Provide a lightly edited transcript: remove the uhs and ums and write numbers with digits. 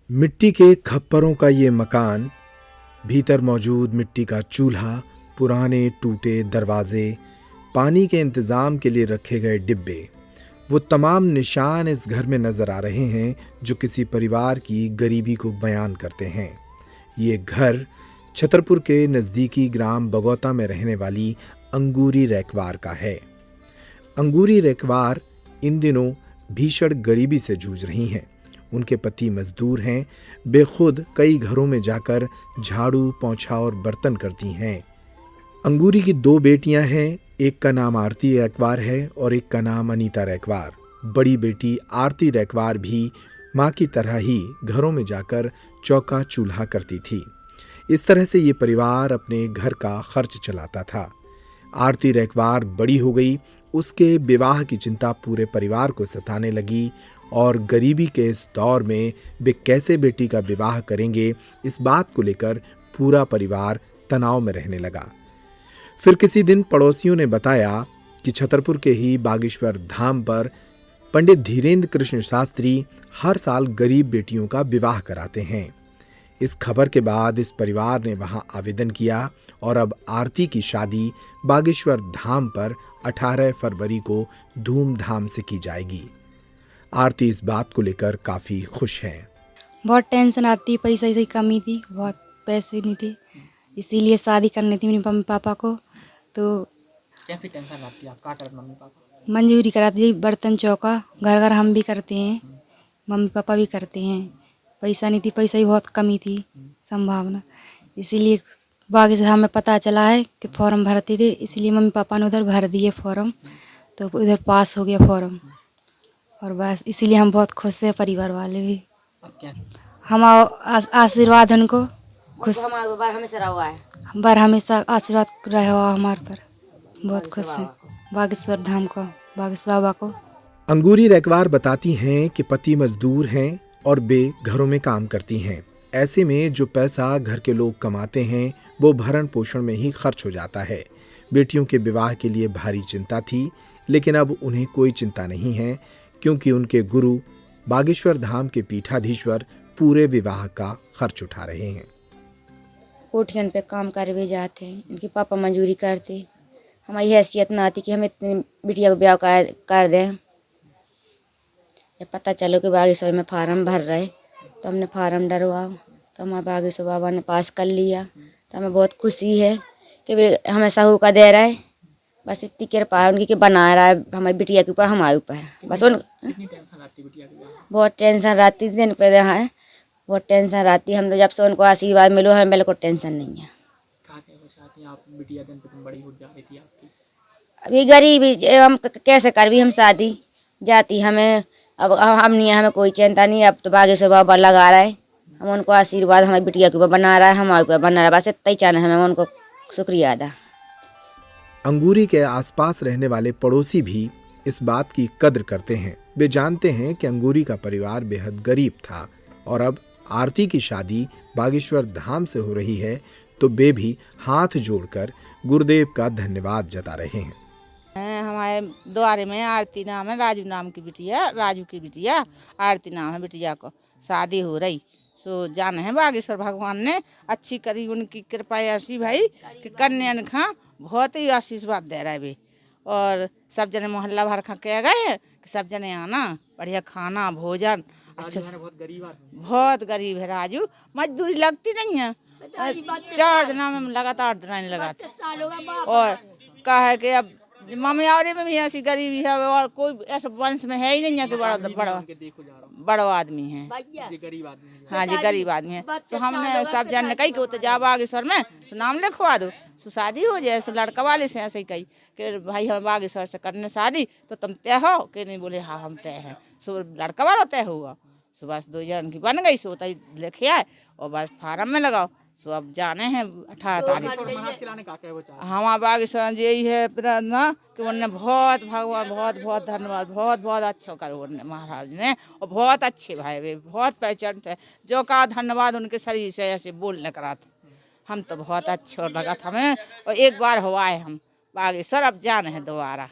मिट्टी के खप्परों का ये मकान, भीतर मौजूद मिट्टी का चूल्हा, पुराने टूटे दरवाजे, पानी के इंतजाम के लिए रखे गए डिब्बे, वो तमाम निशान इस घर में नजर आ रहे हैं जो किसी परिवार की गरीबी को बयान करते हैं। ये घर छतरपुर के नजदीकी ग्राम बगौता में रहने वाली अंगूरी रैकवार का है। अंगूरी रैकवार इन दिनों भीषण गरीबी से जूझ रही हैं। उनके पति मजदूर हैं, बेखुद कई घरों में जाकर झाड़ू, पोंछा और बर्तन करती हैं। अंगूरी की 2 बेटियां हैं, एक का नाम आरती रैकवार है और एक का नाम अनीता रैकवार। बड़ी बेटी आरती रैकवार भी माँ की तरह ही घरों में जाकर चौका चूल्हा करती थी। इस तरह से ये परिवार अपने घर का खर्च चलाता था। आरती रैकवार बड़ी हो गई, उसके विवाह की चिंता पूरे परिवार को सताने लगी और गरीबी के इस दौर में वे कैसे बेटी का विवाह करेंगे, इस बात को लेकर पूरा परिवार तनाव में रहने लगा। फिर किसी दिन पड़ोसियों ने बताया कि छतरपुर के ही बागेश्वर धाम पर पंडित धीरेन्द्र कृष्ण शास्त्री हर साल गरीब बेटियों का विवाह कराते हैं। इस खबर के बाद इस परिवार ने वहां आवेदन किया और अब आरती की शादी बागेश्वर धाम पर 18 फरवरी को धूमधाम से की जाएगी। आरती इस बात को लेकर काफी खुश है। बहुत टेंशन आती, पैसे की कमी थी, बहुत पैसे नहीं थे, इसीलिए शादी करनी थी मेरे मम्मी पापा को। तो कैसी टेंशन आती है? आप क्या करते मम्मी पापा? मंजूरी कराती, घर चौका, घर घर हम भी करते हैं, मम्मी पापा भी करते हैं। पैसा नहीं थी, पैसा की बहुत कमी थी, संभावना, इसीलिए बाकी से हमें पता चला है कि फॉर्म भरते थे, इसलिए मम्मी पापा ने उधर भर दिए फॉर्म, तो उधर पास हो गया फॉर्म। और बस इसीलिए हम बहुत खुश हैं, परिवार वाले भी। अब क्या? हम आशीर्वाद उनको खुश बार हमेशा आशीर्वाद रहा हुआ हमारे पर, बहुत खुश है बागेश्वर धाम को, बागेश्वर बाबा को। अंगूरी रैकवार बताती हैं कि पति मजदूर हैं और वे घरों में काम करती हैं। ऐसे में जो पैसा घर के लोग कमाते हैं वो भरण पोषण में ही खर्च हो जाता है। बेटियों के विवाह के लिए भारी चिंता थी, लेकिन अब उन्हें कोई चिंता नहीं है, क्योंकि उनके गुरु बागेश्वर धाम के पीठाधीश्वर पूरे विवाह का खर्च उठा रहे हैं। कोठियन पे काम कर भी जाते हैं, इनके पापा मजदूरी करते, हमारी हैसियत ना आती कि हम इतनी बिटिया को ब्याह कर दें। जब पता चलो कि बागेश्वर में फार्म भर रहे तो हमने फार्म डरवाओ, तो हमारे बागेश्वर बाबा ने पास कर लिया, तो हमें बहुत खुशी है कि वे हमें सहू का दे रहा है। बस इतनी कृपा है उनकी कि बना रहा है हमारी बिटिया के ऊपर, हमारे ऊपर। बस उन कितनी टेंशन आती है बिटिया की? बहुत टेंशन रहती थी, दिन पे है बहुत टेंशन रहती है। हम तो जब से उनको आशीर्वाद मिलो हमें बिल्कुल टेंशन नहीं है। क्या कहना चाहती हैं आप? बिटिया दिन पे दिन बड़ी हो जा रही थी आपकी। अभी गरीबी हम कैसे कर भी हम शादी जाती, हमें अब हम नहीं है, हमें कोई चिंता नहीं। अब तो बागेश्वर बाबा लगा रहा है, हम उनको आशीर्वाद हमारी बिटिया के ऊपर बना रहा है, हमारे ऊपर बना रहा है, बस इतना ही चाहना है, हमें उनको शुक्रिया अदा। अंगूरी के आसपास रहने वाले पड़ोसी भी इस बात की कद्र करते हैं। वे जानते हैं कि अंगूरी का परिवार बेहद गरीब था और अब आरती की शादी बागेश्वर धाम से हो रही है, तो वे भी हाथ जोड़कर गुरुदेव का धन्यवाद जता रहे हैं। हमारे द्वारे में आरती नाम है, राजू नाम की बिटिया, राजू की बिटिया आरती नाम है बिटिया को, शादी हो रही। सो जान है बागेश्वर भगवान ने अच्छी करी, उनकी कृपा ऐसी भाई कि कन्या खा बहुत ही आशीर्वाद दे रहा है वे। और सब जने मोहल्ला भर खा के गए हैं कि सब जने आना, बढ़िया खाना भोजन अच्छा से। बहुत गरीब है राजू, मजदूरी लगती नहीं है, 4 दिन में लगातार दिन नहीं लगाते। और कहा है कि अब मम्मी और में भी ऐसी गरीबी है और कोई ऐसा वंश में है ही नहीं है कि बड़ा आदमी है। हाँ जी, गरीब आदमी है। तो हमने सब जन ने कही कि तो जा बागेश्वर में तो नाम लिखवा दो, तो शादी हो जाए। सो लड़का वाले से ऐसे ही कही कि भाई हम बागेश्वर से करने शादी, तो तुम तय हो कि नहीं? बोले हाँ हम तय हैं। सो लड़का वाला तय हुआ, सो बस 2 जन की बन गई, सो तय लिखे आए और बस फार्म में लगाओ। सो अब जाने हैं 18 तारीख। हमारा बागेश्वर यही है प्रार्थना कि उन्होंने बहुत भगवान बहुत बहुत धन्यवाद, बहुत बहुत अच्छा करो उन्होंने महाराज ने, और बहुत अच्छे भाई वे, बहुत पहचान है जो का धन्यवाद उनके शरीर से ऐसे बोलने करा था। हम तो बहुत अच्छा लगा था हमें, और एक बार हुआ है हम बागेश्वर, अब जाने हैं दोबारा।